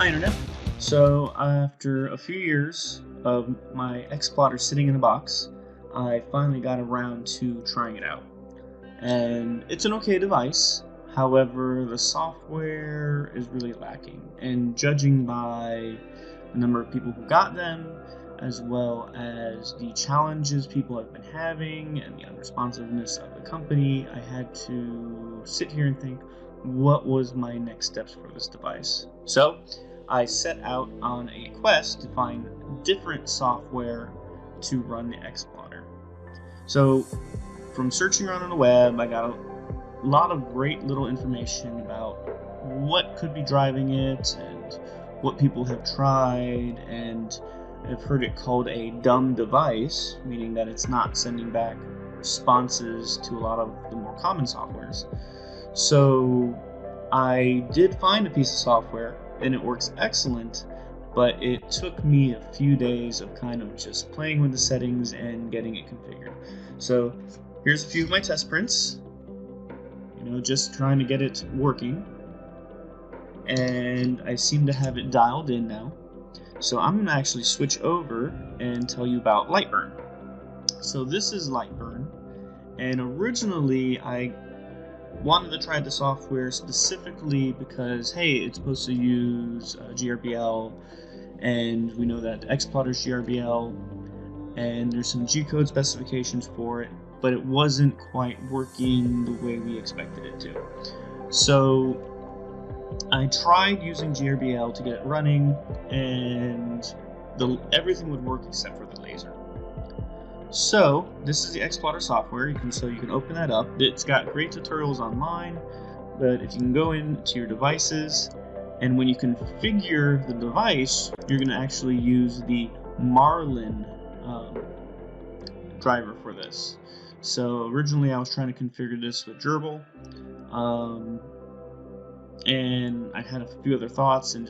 Hi Internet. So after a few years of my XPlotter sitting in a box, I finally got around to trying it out. And it's an okay device, however the software is really lacking. And judging by the number of people who got them, as well as the challenges people have been having and the unresponsiveness of the company, I had to sit here and think, what was my next steps for this device? So I set out on a quest to find different software to run the XPlotter. So from searching around on the web, I got a lot of great little information about what could be driving it and what people have tried, and I've heard it called a dumb device, meaning that it's not sending back responses to a lot of the more common softwares. So I did find a piece of software and it works excellent, but it took me a few days of kind of just playing with the settings and getting it configured. So here's a few of my test prints, just trying to get it working, and I seem to have it dialed in now. So I'm going to actually switch over and tell you about Lightburn. So this is Lightburn, and originally I wanted to try the software specifically because, hey, it's supposed to use GRBL, and we know that XPlotter's GRBL, and there's some G-code specifications for it, but it wasn't quite working the way we expected it to. So I tried using GRBL to get it running, and everything would work except for the laser. So this is the XPlotter software. You can open that up. It's got great tutorials online, but if you can go into your devices, and when you configure the device, you're going to actually use the Marlin driver for this. So originally I was trying to configure this with Gerbil, and I had a few other thoughts, and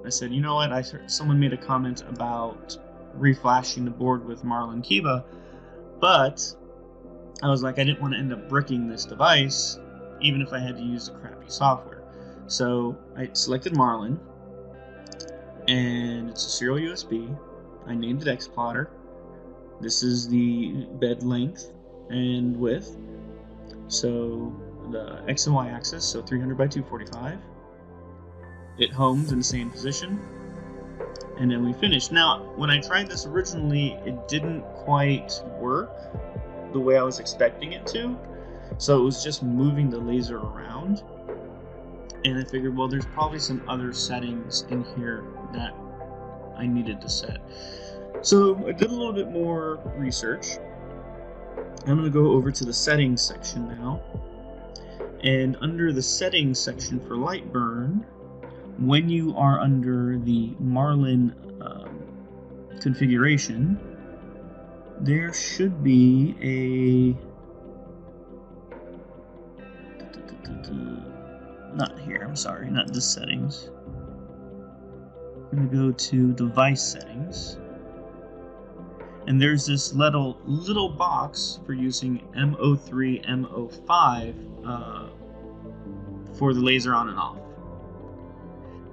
I said, you know what? Someone made a comment about reflashing the board with Marlin Kiba, but I was like, I didn't want to end up bricking this device, even if I had to use the crappy software. So I selected Marlin, and it's a serial USB. I named it XPlotter. This is the bed length and width. So the X and Y axis, so 300 by 245. It homes in the same position, and then we finish. Now, when I tried this originally, it didn't quite work the way I was expecting it to, so it was just moving the laser around, and I figured, well, there's probably some other settings in here that I needed to set. So I did a little bit more research. I'm going to go over to the settings section now, and under the settings section for Lightburn, when you are under the Marlin configuration, there should be a not here, I'm sorry, not this settings. I'm going to go to device settings, and there's this little box for using M03, M05 for the laser on and off.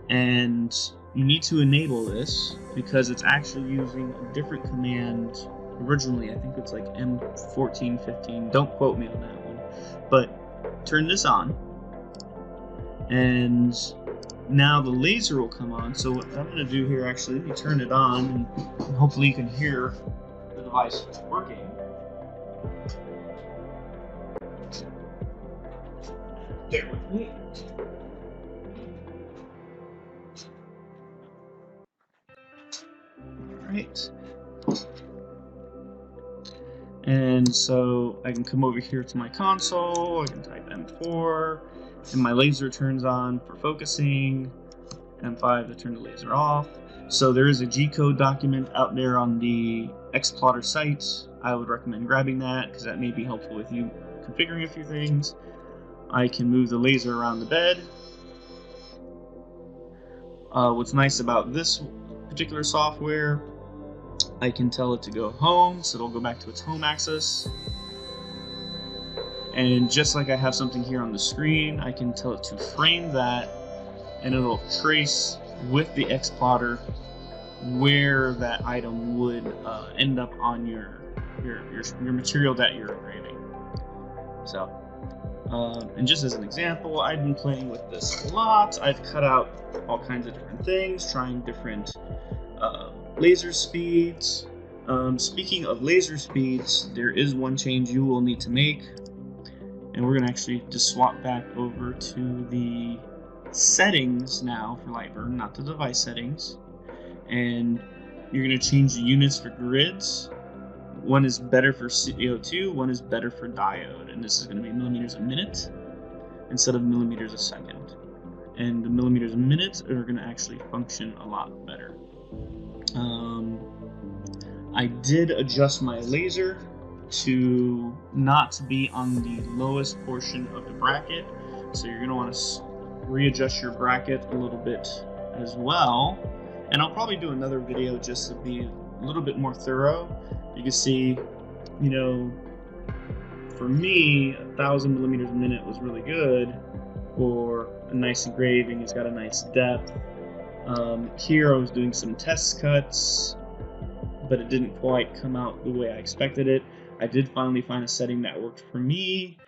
And you need to enable this because it's actually using a different command. Originally, I think it's like M14, 15. Don't quote me on that one. But turn this on, and now the laser will come on. So what I'm going to do here, actually, let me turn it on, and hopefully you can hear the device working. Bear with me. Right. And so I can come over here to my console, I can type M4, and my laser turns on for focusing, M5 to turn the laser off. So there is a G-code document out there on the XPlotter site. I would recommend grabbing that because that may be helpful with you configuring a few things. I can move the laser around the bed. What's nice about this particular software, I can tell it to go home, so it'll go back to its home axis. And just like I have something here on the screen, I can tell it to frame that, and it'll trace with the XPlotter where that item would end up on your material that you're engraving. So, and just as an example, I've been playing with this a lot. I've cut out all kinds of different things, trying different laser speeds. Speaking of laser speeds, there is one change you will need to make, and we're going to actually just swap back over to the settings now for Lightburn, not the device settings. And you're going to change the units for grids. One is better for CO2, one is better for diode, and this is going to be millimeters a minute instead of millimeters a second. And the millimeters a minute are going to actually function a lot better. I did adjust my laser to not be on the lowest portion of the bracket, so you're going to want to readjust your bracket a little bit as well. And I'll probably do another video just to be a little bit more thorough. You can see, you know, for me, 1,000 millimeters a minute was really good for a nice engraving. It's got a nice depth. Here I was doing some test cuts, but it didn't quite come out the way I expected it. I did finally find a setting that worked for me,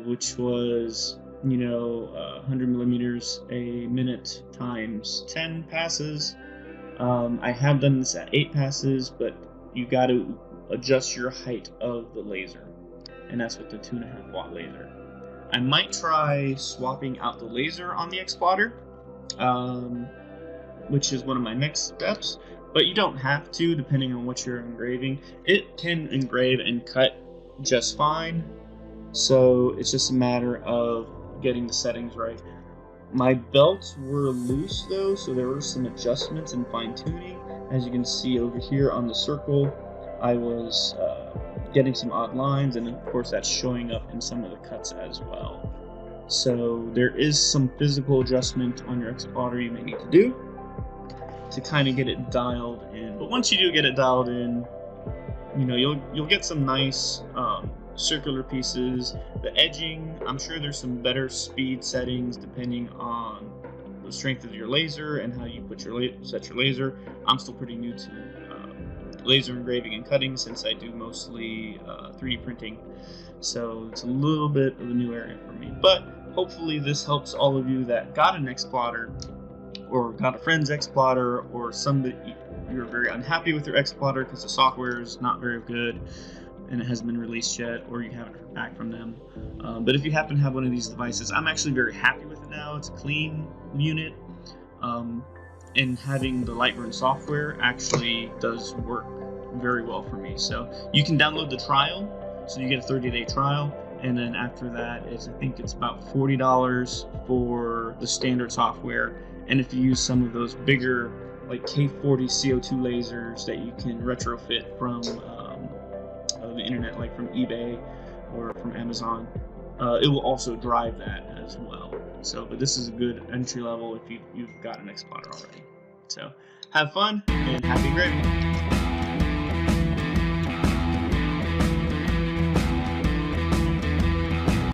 which was, you know, 100 millimeters a minute times 10 passes. I have done this at 8 passes, but you got to adjust your height of the laser, and that's with the 2.5 watt laser. I might try swapping out the laser on the XPlotter, which is one of my next steps, but you don't have to, depending on what you're engraving. It can engrave and cut just fine, so it's just a matter of getting the settings right. My belts were loose though, so there were some adjustments and fine-tuning. As you can see over here on the circle, I was getting some odd lines, and of course that's showing up in some of the cuts as well. So there is some physical adjustment on your XPlotter you may need to do to kind of get it dialed in. But once you do get it dialed in, you know, you'll get some nice circular pieces. The edging, I'm sure there's some better speed settings depending on the strength of your laser and how you put set your laser. I'm still pretty new to laser engraving and cutting since I do mostly 3D printing, so it's a little bit of a new area for me. But hopefully this helps all of you that got an XPlotter or got a friend's XPlotter, or somebody you're very unhappy with your XPlotter because the software is not very good and it hasn't been released yet, or you haven't heard back from them. But if you happen to have one of these devices, I'm actually very happy with it now. It's a clean unit, and having the Lightburn software actually does work very well for me. So you can download the trial, so you get a 30-day trial, and then after that, I think it's about $40 for the standard software. And if you use some of those bigger, like K40 CO2 lasers that you can retrofit from the internet, like from eBay or from Amazon, it will also drive that as well. So, but this is a good entry level if you've got an XPlotter already. So have fun and happy engraving.